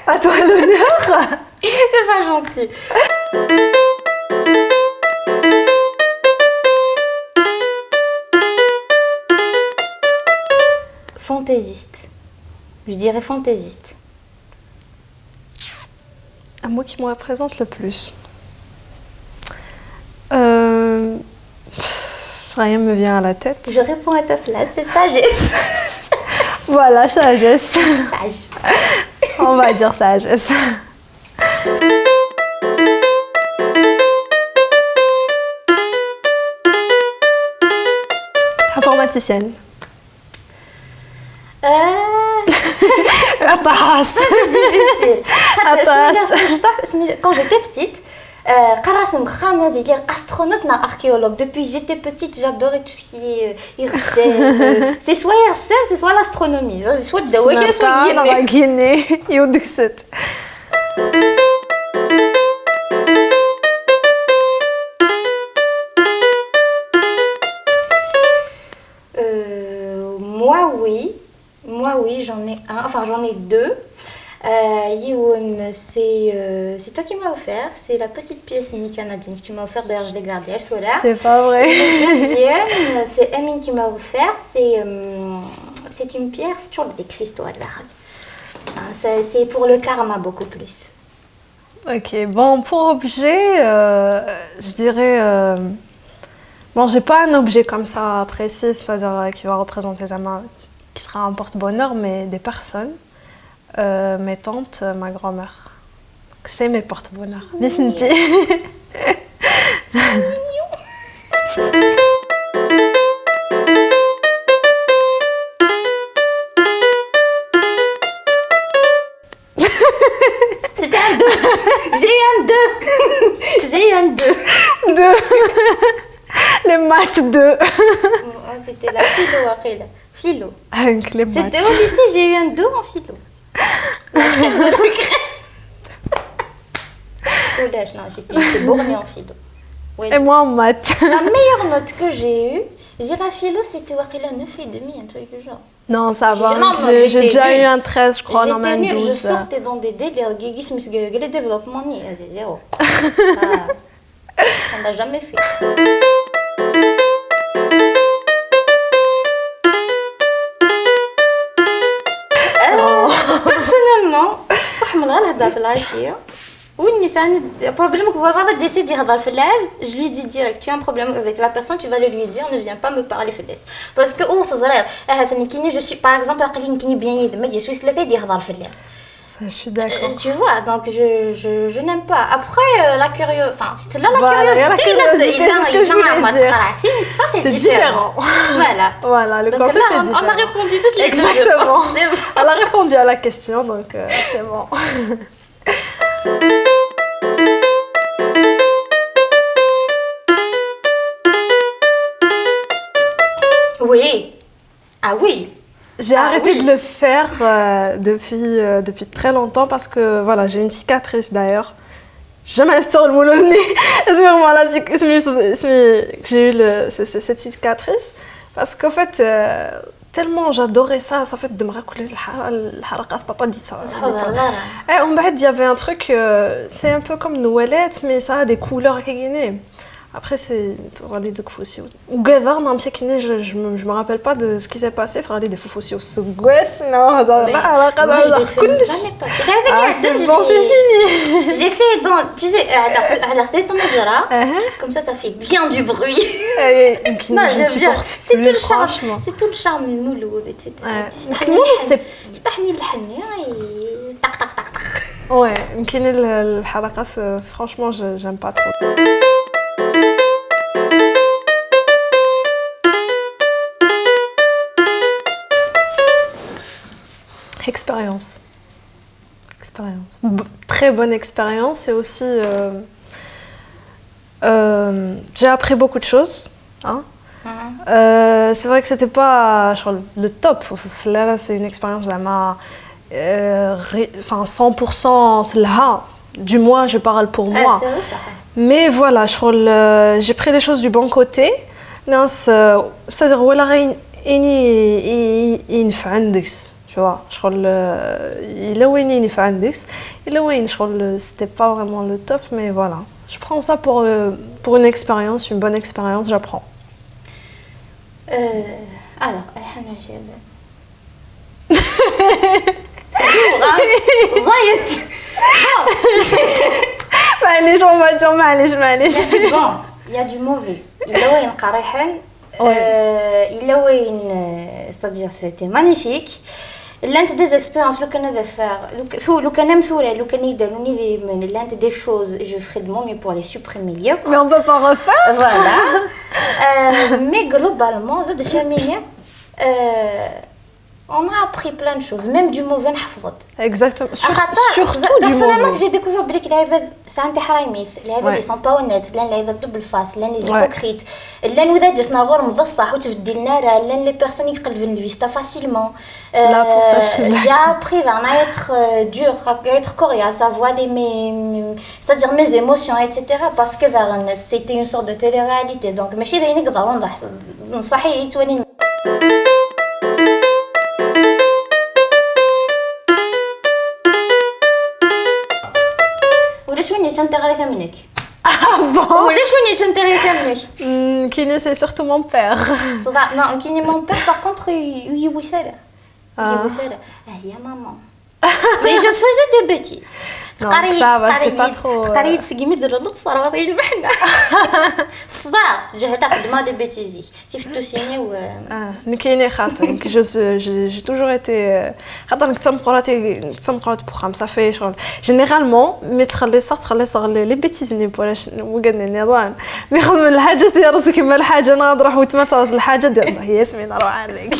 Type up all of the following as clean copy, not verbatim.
À toi l'honneur. C'est pas gentil. Fantaisiste. Je dirais fantaisiste. Un mot qui me représente le plus. Rien me vient à la tête. Je réponds à ta place, c'est sagesse. Voilà, sagesse. Sage. On va dire sagesse. Informaticienne. Attends. C'est difficile. Attends. Quand j'étais petite, astronaute ou archéologue. Depuis que j'étais petite, j'adorais tout ce qui est IRSED. C'est soit IRSED, c'est soit l'astronomie. C'est soit Dawakia, soit la Guinée. Yodixet. Moi oui, j'en ai un. Enfin, j'en ai deux. Yewoun, c'est toi qui m'as offert. C'est la petite pièce Ni canadienne que tu m'as offert. D'ailleurs, je l'ai gardée, elle soit là. C'est pas vrai. Et le deuxième, c'est Amine qui m'a offert. C'est une pierre, c'est toujours des cristaux à la c'est pour le karma beaucoup plus. Ok, bon, pour objet, je dirais... Bon, j'ai pas un objet comme ça précis, c'est-à-dire qui va représenter qui sera un porte-bonheur, mais des personnes. Mes tantes, ma grand-mère. C'est mes porte-bonheur. C'était un 2. J'ai eu un 2. Les maths 2. C'était la philo après là. Philo. Avec les maths. C'était au lycée, j'ai eu un 2 en philo. La crème de la crème. Collège, non, j'étais bornée en philo. Oui. Et moi en maths. La meilleure note que j'ai eue, la philo, c'était Wakila 9,5, un truc du genre. Non, ça va. Non, J'ai déjà eu un 13, je crois, non, j'étais même nulle, 12. je sortais dans des délires, le développement, c'est zéro. Ça n'a jamais fait. Personnellement, le problème que vous avez d'essayer de dire dans le live, je lui dis direct, tu as un problème avec la personne, tu vas le lui dire, ne viens pas me parler flash. Parce que je suis par exemple bien Ça, je suis d'accord. tu vois, donc je n'aime pas. Après, la curiosité, enfin, c'est là la curiosité, ça c'est différent. Voilà, le donc concept là, est différent. on a répondu toutes les deux. Exactement. Elle a répondu à la question, donc c'est bon. Oui. Ah oui. J'ai arrêté de le faire depuis très longtemps parce que voilà, j'ai une cicatrice d'ailleurs. Jamais sur le moulonné. C'est vraiment là que j'ai eu cette cicatrice parce qu'en fait tellement j'adorais ça fait de me raconter le harakat papa dit ça. Et en bas il y avait un truc c'est un peu comme une ouellette mais ça a des couleurs qui après c'est les deux aussi ou gavard non je me rappelle pas de ce qui s'est passé faire des fous aussi au sougues non bon c'est fini j'ai fait dans tu sais à la tête comme ça fait bien du bruit non j'aime bien c'est tout le charme le mouloud etc c'est تحني الحني طق طق طق طق ouais يمكن الحلقات franchement j'aime pas trop. Expérience. Très bonne expérience et aussi j'ai appris beaucoup de choses. Hein. C'est vrai que c'était pas le top. Là, c'est une expérience vraiment 100% là. Du moins, je parle pour moi. Mais voilà, j'ai pris les choses du bon côté. C'est-à-dire, tu vois. Il est où il fait index, il est où c'était pas vraiment le top, mais voilà. Je prends ça pour une expérience, une bonne expérience, j'apprends. Alors, c'est lourd, hein. Zayed. معليش on va dire معليش. Bon, il y a du mauvais. Il est وين قريحان. Il est وين, c'est-à-dire c'était magnifique. L'un des expériences que nous avons fait, le canem sourire, le canem de l'univers, l'un des choses, je ferai de mon mieux pour les supprimer. Mais on peut pas refaire. Voilà. Mais globalement, ça de chaminé. On a appris plein de choses, même du mauvais نحفظ. Exactement. Surtout du mauvais. Personnellement, j'ai découvert que les عباد c'est un تحرايميس، les عباد ils sont pas honnêtes، لان les عباد double face، لان les hypocrites، لان وذا جسنا غور مفصح وتفدي النار، لان les personnes يقلبوا الفيستا facilement. J'ai appris à être dur, à être coriace, à voir c'est-à-dire mes émotions, etc. Parce que c'était une sorte de télé-réalité. Donc ماشي ذا نقدر نصحي يتولي. ولاش وين تنتغري منك؟ ولاش وين تنتغري منك؟ كيني c'est surtout mon père. صداع non كيني mon père par contre يوثر هي maman. Mais je faisais des bêtises. قريت سقيمي ديال الصرا غادي يلمحنا. صداع جهدا خدمه دي بيتيزي كيف توسيني و كاينه خاطر j'ai toujours été خاطر نقرات بروغرام صافي شغل جينيرالمون مي تخلي صغر لي بيتيزني بولاش وقالني نظام مي خدم الحاجه ديال راسك كيما الحاجه انا نروح وتمتاز الحاجه ديال الله ياسمين روح عليك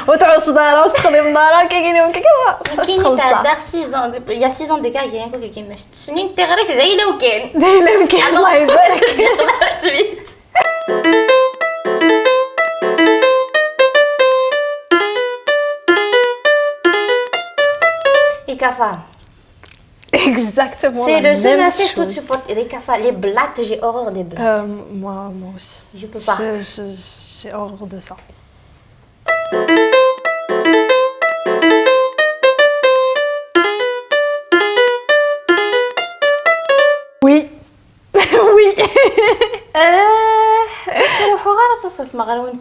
وتعوس صداره وتخدي من دارك كاينين كاينين ساعه 6 ans il y a 6 ans d'écart il y a un qui m'a سنين تغريت ذايله وكان الله يبارك la suite. Les cafards. Exactement. C'est le seul aspect que tu supportes. Les cafards, les blattes, j'ai horreur des blattes. Moi aussi. Je peux pas. J'ai horreur de ça. Oui. Oui.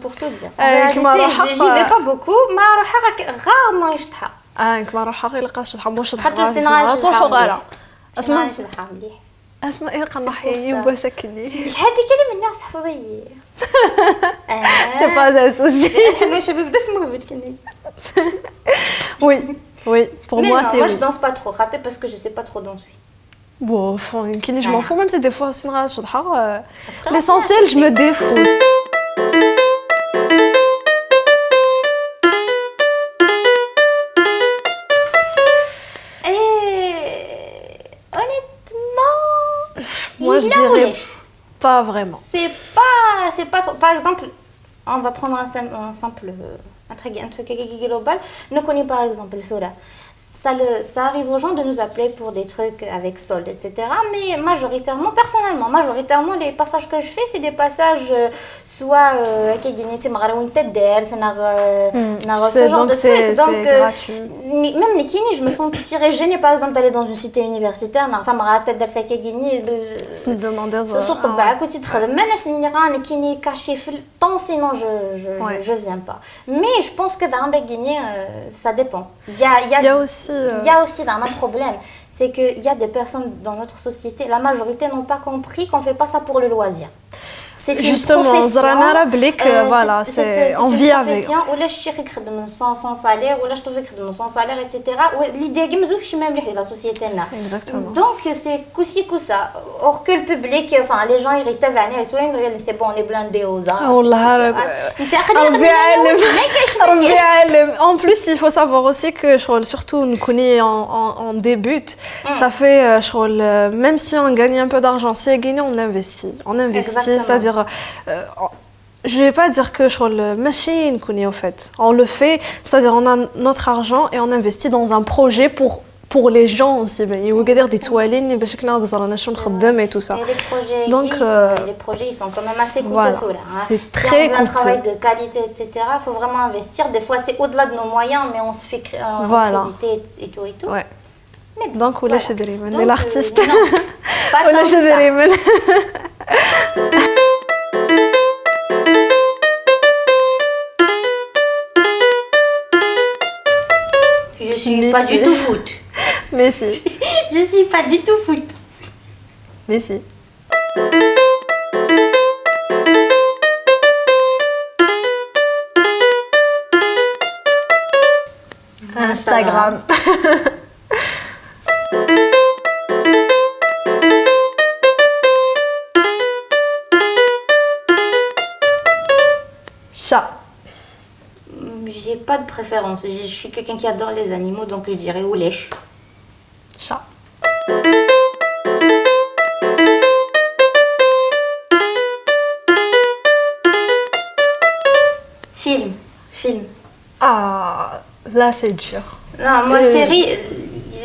Pour tout dire. En réalité, j'y vais pas beaucoup. ما rarement يشطحها. كما نروح غير لقى الشطحه مش شطحه حتى السنغال تروحوا غاله اسمع ايه قنحي يبغى سكني مش هادي كلمه الناس حفظيه. سي با ذا سوسي حنا شباب بدا اسمه بالكني. Oui, pour moi c'est moi je danse pas trop, raté parce que je sais pas trop danser. Bon, je m'en fous même si des fois c'est l'essentiel je me défoule. Moi je dirais pas vraiment. C'est pas trop. Par exemple, on va prendre un simple un truc global. Nous connaissons par exemple Sora. Ça arrive aux gens de nous appeler pour des trucs avec solde, etc. Mais majoritairement, les passages que je fais, c'est des passages soit ce genre de trucs. Donc, même Nikini, je me sentirais gênée par exemple d'aller dans une cité universitaire. Sinon je viens pas. Mais je pense que dans des Guinées, ça dépend. Il y a aussi un problème, c'est qu'il y a des personnes dans notre société, la majorité n'ont pas compris qu'on ne fait pas ça pour le loisir. C'est justement, voilà, c'est on vit avec. Ou là, je suis sans salaire, ou là, je trouve sans salaire, etc. L'idée est même la société là. Exactement. Donc, c'est coussi ça. Or que le public, enfin, les gens irrités, c'est bon, on est blindés aux arts. En plus, il faut savoir aussi que surtout nous connaît en début, ça fait même si on gagne un peu d'argent, si on gagne, on investit. C'est-à-dire je vais pas dire que le machine connaît au fait. On le fait, c'est-à-dire on a notre argent et on investit dans un projet pour les gens aussi. Il y a des toilettes, mais je et tout ça. Et les projets, donc, les projets, ils sont quand même assez coûteux. Voilà, c'est très si on veut un coûteux. travail de qualité, etc., il faut vraiment investir. Des fois, c'est au-delà de nos moyens, mais on se fait créditer et tout et tout. Ouais. Mais bon, donc, voilà. on est l'artiste. Non, pas tant que ça. Je suis pas du tout foot. Mais si. Je suis pas du tout foot. Mais si. Instagram. Chat. J'ai pas de préférence. Je suis quelqu'un qui adore les animaux, donc je dirais Oulèche. Chat. Film. Ah, là c'est dur. Non, moi, série,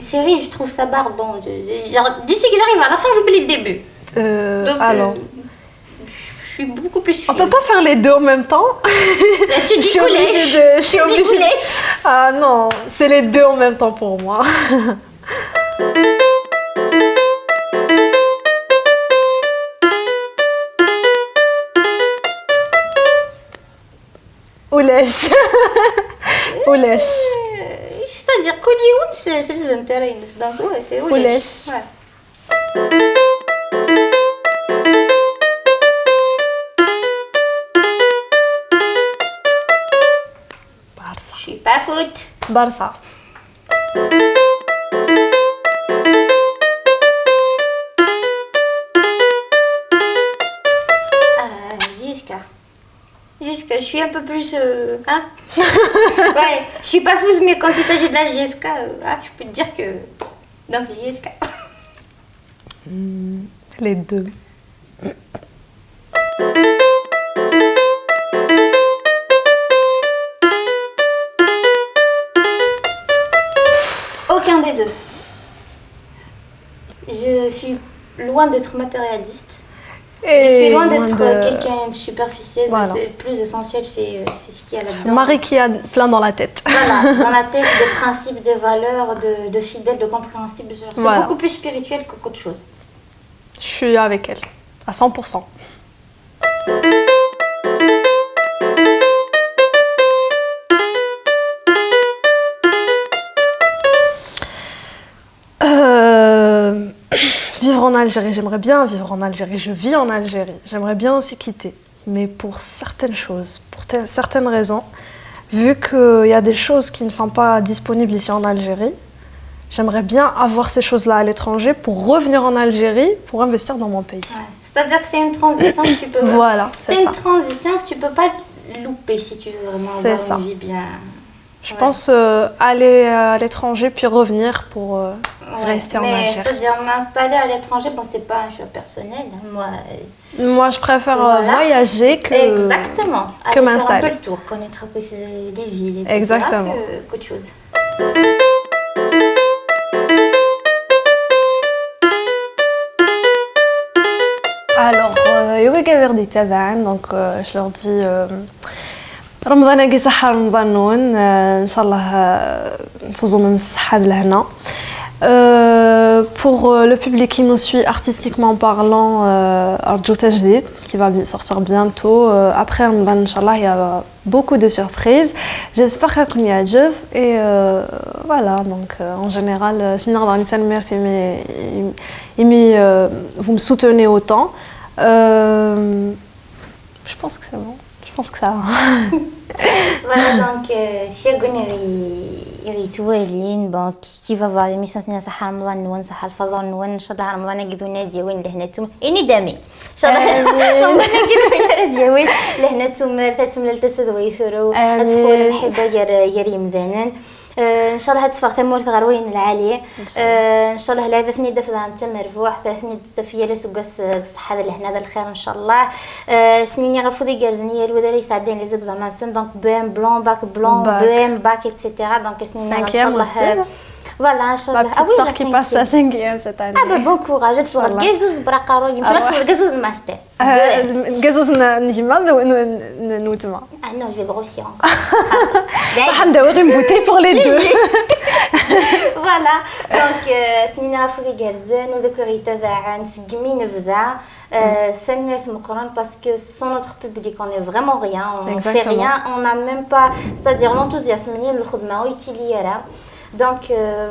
je trouve ça barbant. D'ici que j'arrive à la fin, j'oublie le début. Donc, alors. Je suis beaucoup plus film. On peut pas faire les deux en même temps. Tu dis Oulèche. Je suis obligée. Ah non, c'est les deux en même temps pour moi. Oulèche. Oulèche. C'est-à-dire qu'Hollywood, c'est les intérêts. Donc, ouais, c'est Oulèche. Ouais. Barça. Je suis pas foot. Barça. JSK, je suis un peu plus... hein ouais, je suis pas fousse, mais quand il s'agit de la JSK, je peux te dire que... Donc, JSK. Les deux. Aucun des deux. Je suis loin d'être matérialiste. Je suis loin d'être quelqu'un de superficiel. Voilà. Le plus essentiel, c'est ce qu'il y a là-dedans. Marie qui a plein dans la tête. Voilà, dans la tête, des principes, des valeurs, de fidèles, de compréhensibles. C'est voilà. beaucoup plus spirituel qu'autre chose. Je suis avec elle, à 100%. Vivre en Algérie, j'aimerais bien vivre en Algérie. Je vis en Algérie. J'aimerais bien aussi quitter. Mais pour certaines choses, pour certaines raisons, vu qu'il y a des choses qui ne sont pas disponibles ici en Algérie, j'aimerais bien avoir ces choses-là à l'étranger pour revenir en Algérie, pour investir dans mon pays. Ouais. C'est-à-dire que c'est une transition que tu peux... Voilà, c'est une transition que tu peux pas louper si tu veux vraiment avoir une vie bien... Je pense aller à l'étranger puis revenir pour rester en Algérie. C'est-à-dire m'installer à l'étranger, bon, c'est pas un choix personnel. Moi, je préfère voyager que exactement. Que aller m'installer. faire un peu le tour, connaître les villes, etc. Exactement. Qu'autre chose. Alors, donc je leur dis رمضان كي صحة رمضان نون ان شاء الله نتوزو من الصحة لهنا. Pour le public qui nous suit artistiquement parlant, Arju Tajdid qui va sortir bientôt. Après Ramadan, Inch'Allah, il y a beaucoup de surprises. J'espère que vous allez et voilà, donc en général, merci, mais vous me soutenez autant. Je pense que c'est bon. Je pense que ça va. Voilà, donc si يريتوالين bon qui va voir l'émission سنة صحة رمضان نون صحة الفضل نون إن شاء الله رمضان يقدونا ديوين لهنا توم إني دامي إن شاء الله رمضان يقدونا ديوين لهنا توم رثاتهم للتسد ويثرو تقول الحبة يريم ذانن ان شاء الله هتفاق ثمور غروين العاليه ان شاء الله لا ثني دفع انت مرفوح ثني تفيه لسوقس صحه لهنا هذا الخير ان شاء الله سنيني غفودي جارزنيه الودار يساعدين لي زيكزاماسيون دونك بام بلون باك بلون بام باك ايتترا دونك سنيني ان شاء الله Voilà, La Inch'Allah. petite sœur qui passe sa 5e cette année. Ah ben bon courage, je suis gazouz de braqaro, il me fait gazouz de master. الجازوز نجمع نوتما. Ah non, je vais grossir encore. صح نداوي نبوتي pour les deux. Voilà, donc سنينا فوقي جالزين وذكري تبع نسقمي نبدا سنوات مقرن parce que sans notre public on est vraiment rien, on fait rien, on n'a même pas, c'est-à-dire l'enthousiasme ni le khudma utiliera. Donc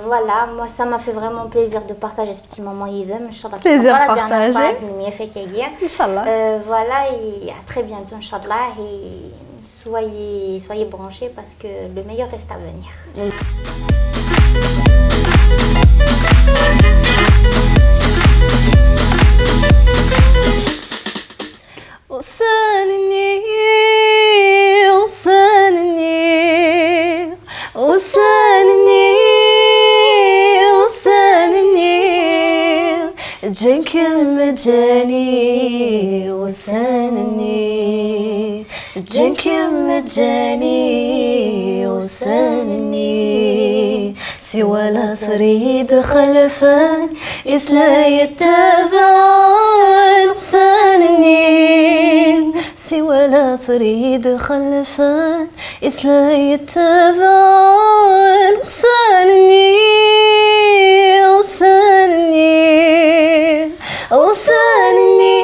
voilà, moi ça m'a fait vraiment plaisir de partager ce petit moment idem. Inch'Allah, c'est pas la dernière fois que nous m'y fait qu'hier. Inch'Allah. Voilà, et à très bientôt, Inch'Allah, et soyez branchés parce que le meilleur reste à venir. وصلني وصلني وصلني وصلني جنك مجاني وصلني جنك مجاني وصلني سوى لا تريد خلفان إسلا يتابعان وصلني سوى لا تريد خلفان إسلا يتابعان وصلني وصلني وصلني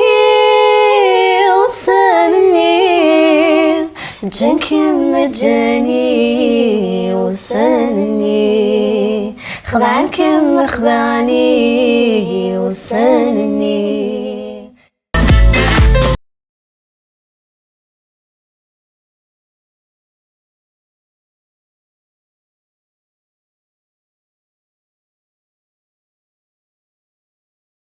وصلني جنك مجاني وصلني خضعنك مخبعني وصلني